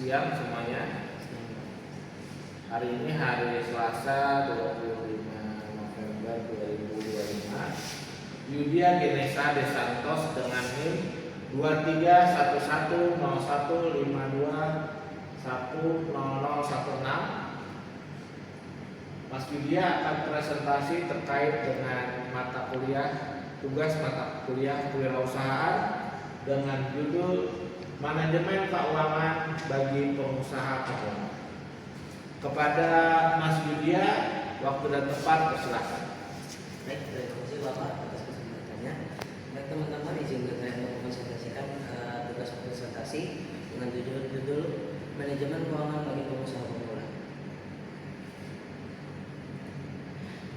siang semuanya. Hari ini hari Selasa 25 November 2025. Yudia Genesa De Santos dengan NIM 23110152100016. Mas Yudia akan presentasi terkait dengan mata kuliah, tugas mata kuliah kewirausahaan dengan judul Manajemen Keuangan bagi Pengusaha Pemula. Kepada Mas Yudia, waktu dan tempat persilakan. Baik, terima kasih Bapak atas kesempatannya. Baik teman-teman, izinkan saya untuk mempresentasikan tugas presentasi dengan judul Manajemen Keuangan bagi Pengusaha Pemula.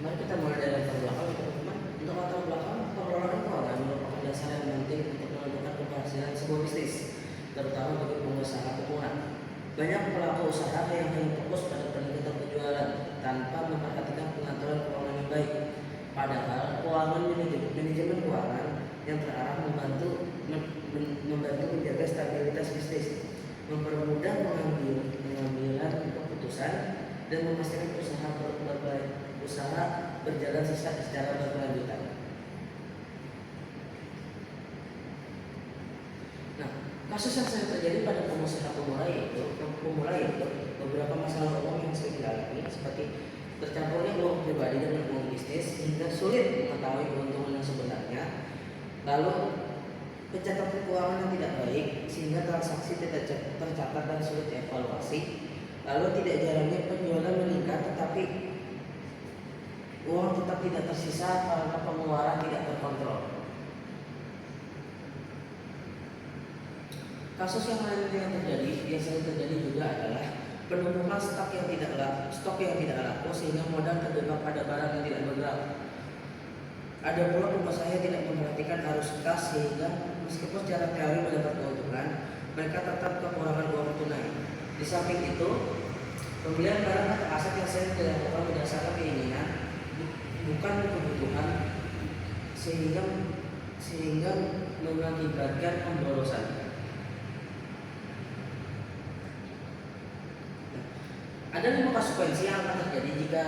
Mari kita mulai dari latar belakang, teman-teman. Untuk latar belakang, pengelolaan keuangan merupakan dasar yang penting untuk menentukan keberhasilan sebuah bisnis, terutama bagi pengusaha pemula. Banyak pelaku usaha yang hanya fokus pada peningkatan penjualan tanpa memperhatikan pengaturan keuangan yang baik. Padahal manajemen keuangan yang terarah membantu menjaga stabilitas bisnis, mempermudah pengambilan keputusan, dan memastikan usaha berjalan secara berkelanjutan. Nah, kasus yang sering terjadi pada pengusaha pemula yaitu beberapa masalah umum yang sering dialami, seperti tercampurnya uang pribadi dengan uang bisnis hingga sulit mengetahui keuntungan yang sebenarnya, lalu pencatatan keuangan yang tidak baik sehingga transaksi tidak tercatat dan sulit dievaluasi, lalu tidak jarangnya penjualan meningkat tetapi uang tetap tidak tersisa karena pengeluaran tidak terkontrol. Kasus yang lain yang biasanya terjadi juga adalah penumpukan stok yang tidak laku sehingga modal terjebak pada barang yang tidak bergerak. Ada pula pengusaha yang tidak memperhatikan arus kas sehingga meskipun secara teori mendapat keuntungan, mereka tetap kekurangan uang tunai. Di samping itu, pembelian barang atau aset yang sering dilakukan berdasarkan keinginan bukan kebutuhan sehingga mengakibatkan pemborosan. Ada 5 konsekuensi yang akan terjadi jika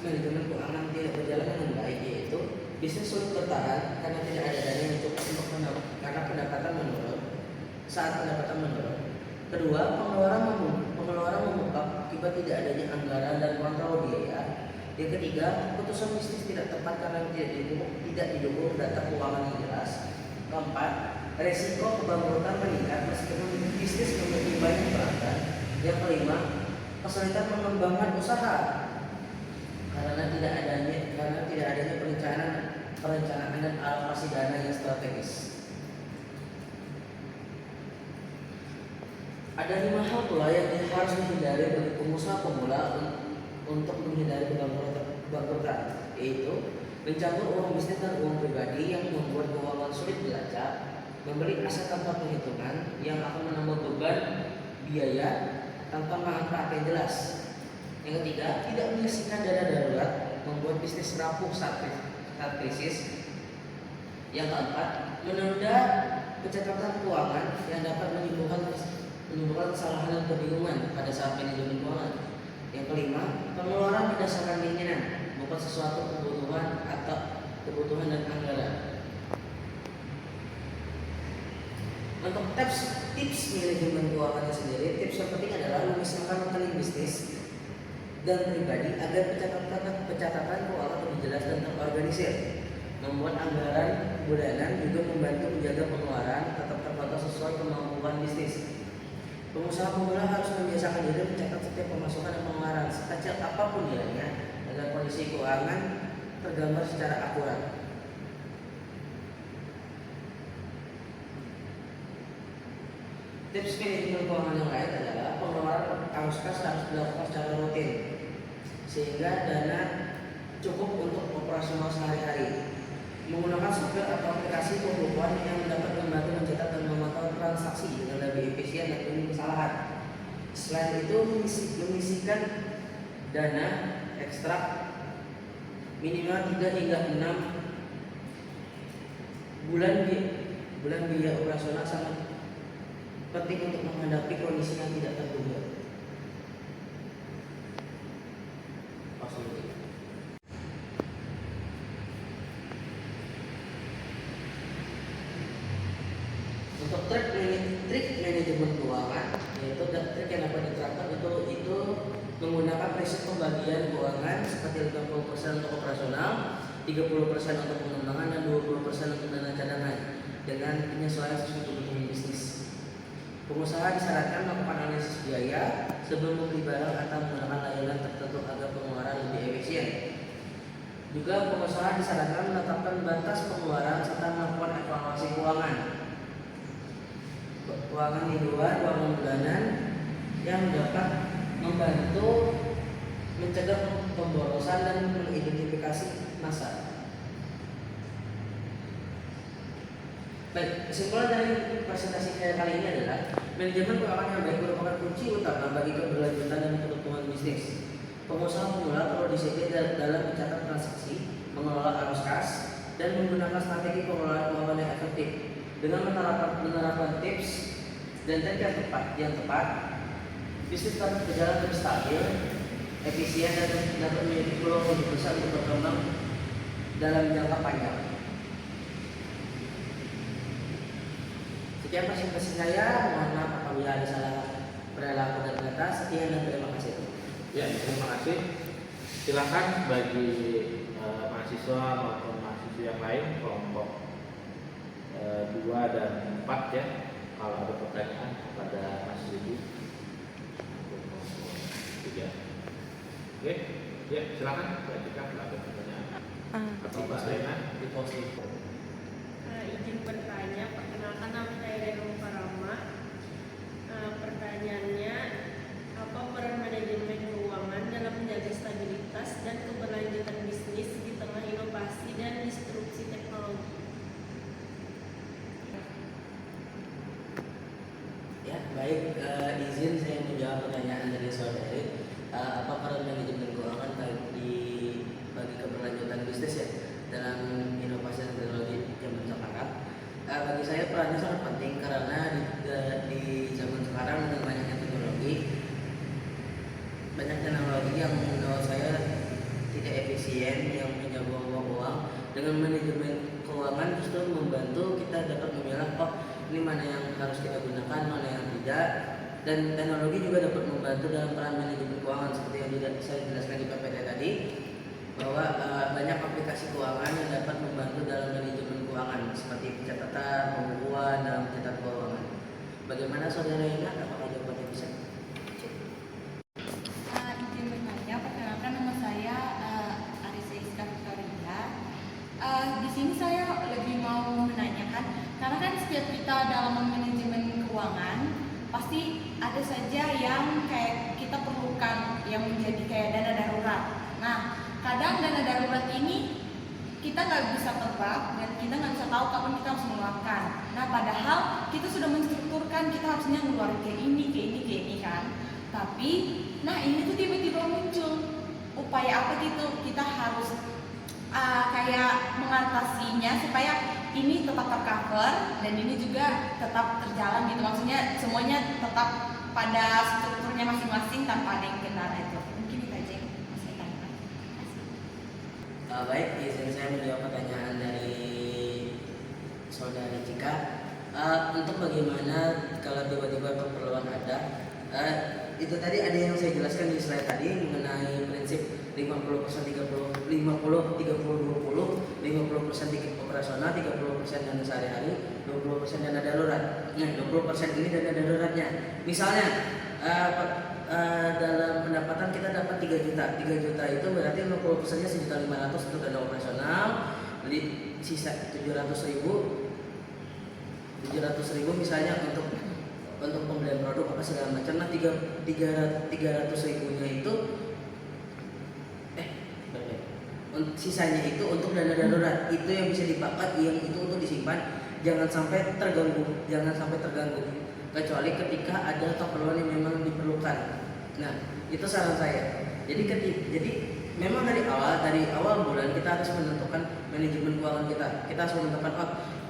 manajemen keuangan tidak berjalan dengan baik, yaitu bisnis sulit bertahan karena tidak ada dana yang cukup untuk karena pendapatan menurun. Saat pendapatan menurun, kedua, pengeluaran membengkak akibat tidak adanya anggaran dan kontrol biaya. Yang ketiga, keputusan bisnis tidak tepat karena tidak didukung data keuangan yang jelas. Keempat, resiko kebangkrutan meningkat meskipun bisnis memiliki banyak pelanggan. Yang kelima, kesulitan mengembangkan usaha karena tidak adanya perencanaan dan alokasi dana yang strategis. Ada 5 hal pula yang harus dihindari bagi pengusaha pemula untuk menghindari kebangkrutan, yaitu mencampur uang bisnis dan uang pribadi yang membuat keuangan sulit dilacak, membeli aset tanpa perhitungan yang akan menambah beban biaya tanpa manfaat yang jelas. Yang ketiga, tidak menyisihkan dana darurat, membuat bisnis rapuh saat krisis. Yang keempat, menunda pencatatan keuangan yang dapat menimbulkan kesalahan dan kebingungan pada saat manajemen keuangan. Yang kelima, pengeluaran berdasarkan keinginan, bukan sesuatu kebutuhan dan anggaran. Untuk tips manajemen keuangannya sendiri, tips yang penting adalah memisahkan rekening bisnis dan pribadi agar pencatatan keuangan lebih jelas dan terorganisir. Membuat anggaran bulanan juga membantu menjaga pengeluaran tetap terpantau sesuai kemampuan bisnis. Pengusaha pemula harus membiasakan diri mencatat setiap pemasukan dan pengeluaran sekecil apapun nilainya agar kondisi keuangan tergambar secara akurat. Tips manajemen keuangan yang lain adalah pengeluaran arus kas harus dilakukan secara rutin sehingga dana cukup untuk operasional sehari-hari. Menggunakan software atau aplikasi pembukuan yang dapat membantu mencatat dan memantau transaksi dengan lebih efisien dan minim kesalahan. Selain itu, menyisihkan dana ekstrak minimal 3 hingga 6 bulan biaya operasional penting untuk menghadapi kondisi yang tidak terduga. Absolutely. Untuk trik manajemen keuangan, yaitu trik yang dapat diterapkan itu menggunakan prinsip pembagian keuangan seperti 50% untuk operasional, 30% untuk pengembangan, dan 20% untuk dana cadangan dengan penyesuaian sesuai kebutuhan bisnis. Pengusaha disarankan melakukan analisis biaya sebelum membeli barang atau menggunakan layanan tertentu agar pengeluaran lebih efisien. Juga pengusaha disarankan menetapkan batas pengeluaran serta melakukan evaluasi keuangan mingguan, keuangan bulanan yang dapat membantu mencegah pemborosan dan mengidentifikasi masa. Baik, kesimpulan dari presentasi saya kali ini adalah manajemen keuangan yang baik merupakan kunci utama bagi keberlanjutan dan pertumbuhan bisnis. Pengusaha pemula perlu disiplin dalam mencatat transaksi, mengelola arus kas, dan menggunakan strategi pengelolaan keuangan yang efektif. Dengan menerapkan tips dan trik yang tepat, bisnis dapat berjalan lebih stabil, efisien, dan dapat menjadi peluang lebih besar untuk berkembang dalam jangka panjang. Sekian presentasi saya. Mohon maaf apabila ada salah perilaku dan kata. Sekian dan terima kasih. Ya, terima kasih. Silakan bagi mahasiswa maupun mahasiswa yang lain kelompok 2 dan 4 ya, kalau ada pertanyaan kepada Mas Rudi. Oke, ya silakan lanjutkan kalau ada pertanyaan. Atau Mbak Lena di posting. Izin bertanya, perkenalkan nama saya Reno Parama. Pertanyaannya, apa peran manajemen keuangan dalam menjaga stabilitas dan keberlanjutan bisnis di tengah inovasi dan disrupsi teknologi? Ya, baik. Izin saya menjawab pertanyaan dari saudari. Apa peran manajemen keuangan bagi keberlanjutan bisnis ya dalam inovasi dan teknologi zaman sekarang? Bagi saya perannya sangat penting karena di zaman sekarang dengan banyaknya teknologi yang menurut saya tidak efisien, yang menyabuang uang. Dengan manajemen keuangan justru membantu kita dapat memilah ini mana yang harus kita gunakan, mana yang tidak. Dan teknologi juga dapat membantu dalam peran manajemen keuangan seperti yang saya jelaskan di PPT tadi, bahwa banyak aplikasi keuangan yang dapat membantu dalam manajemen keuangan seperti pencatatan, pembukuan dalam mencatat keuangan. Bagaimana saudara Ina? Apakah jawabannya bisa? Izin bertanya, perkenalkan nama saya Arisa Iska Victoria. Di sini saya lebih mau menanyakan, karena kan setiap kita dalam manajemen keuangan pasti ada saja yang kayak kita perlukan yang menjadi kayak dana darurat. Nah, kadang dana darurat ini kita nggak bisa tebak dan kita nggak bisa tahu kapan kita harus mengeluarkan. Nah, padahal kita sudah menstrukturkan kita harusnya ngeluarin kayak ini kan. Tapi, nah ini tuh tiba-tiba muncul upaya apa gitu kita harus kayak mengatasinya supaya ini tetap tercover dan ini juga tetap terjalan gitu. Maksudnya semuanya tetap pada strukturnya masing-masing tanpa ada yang kendala itu. Mungkin itu aja yang saya tanyakan. Baik, izin saya menjawab pertanyaan dari saudari Cika. Untuk bagaimana kalau tiba-tiba keperluan ada, itu tadi ada yang saya jelaskan di slide tadi mengenai prinsip 50% 30 50 30 20, 50% tiket operasional, 30% dana sehari-hari, 20% dana darurat. Nah, 20% ini dana daruratnya. Misalnya dalam pendapatan kita dapat 3 juta. 3 juta itu berarti 50%-nya 1.500.000 untuk dana operasional, sisa 700.000 misalnya untuk pembelian produk apa segala macam. Nah, 300.000-nya itu sisanya itu untuk dana darurat. Itu yang bisa dipakai, yang itu untuk disimpan, jangan sampai terganggu. Kecuali ketika ada keperluan yang memang diperlukan. Nah, itu saran saya. Jadi memang dari awal bulan kita harus menentukan manajemen keuangan kita. Kita harus menentukan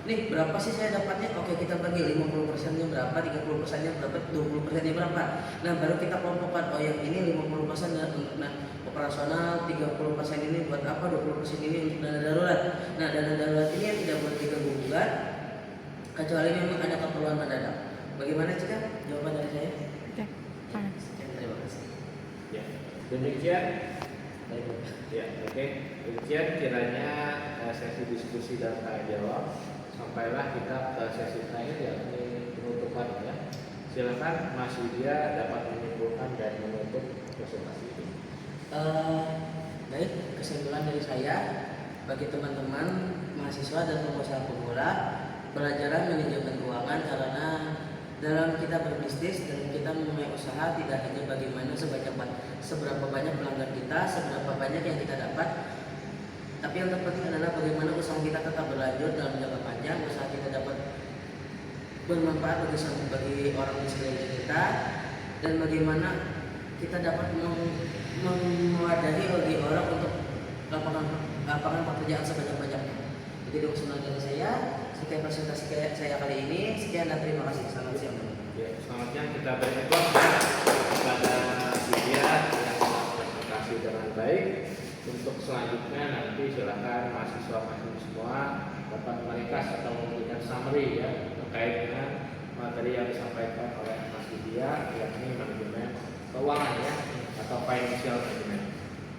ini nih berapa sih saya dapatnya? Oke, kita bagi 50%-nya berapa, 30%-nya berapa, 20%-nya berapa. Nah, baru kita kelompokkan, oh yang ini 50% untuk operasional, 30% ini buat apa, 20% ini untuk dana darurat. Nah, dana darurat ini yang tidak boleh diganggu gugat kecuali memang ada keperluan mendadak. Bagaimana Cika? Jawaban dari saya? Oke, panas. Terima kasih. Ya. Demikian. Baik, Bu. Ya, oke. Demikian kiranya sesi diskusi dan tanya jawab. Sampailah kita ke sesi terakhir yakni penutupan ya. Silakan Mas Widya dapat menyimpulkan dan menutup presentasi ini. Baik, kesimpulan dari saya bagi teman-teman mahasiswa dan pengusaha pemula, belajar manajemen keuangan karena dalam kita berbisnis dan kita memulai usaha tidak hanya bagaimana seberapa banyak pelanggan kita, seberapa banyak yang kita dapat, tapi yang terpenting adalah bagaimana usaha kita tetap berlanjut dalam jangka panjang, usaha kita dapat bermanfaat bagi orang di sekeliling kita, dan bagaimana kita dapat mewadahi bagi orang untuk lapangan pekerjaan sebanyak-banyaknya. Itu dulu kesimpulan dari saya. Sekian presentasi saya kali ini. Sekian dan terima kasih. Selamat siang. Ya, selamat siang. Kita beri aplaus kepada Widya yang telah presentasi dengan baik. Untuk selanjutnya nanti silakan mahasiswa-mahasiswa semua dapat meringkas atau memberikan summary ya terkait dengan materi yang disampaikan oleh Mas Widya, yakni manajemen keuangan ya atau financial management.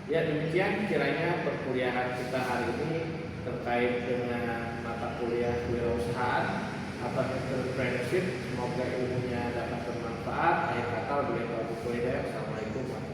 Ya, demikian kiranya perkuliahan kita hari ini terkait dengan mata kuliah kewirausahaan atau entrepreneurship. Semoga ilmunya dapat bermanfaat. Akhir kata, wabillahi taufiq wal hidayah. Assalamualaikum warahmatullahi wabarakatuh.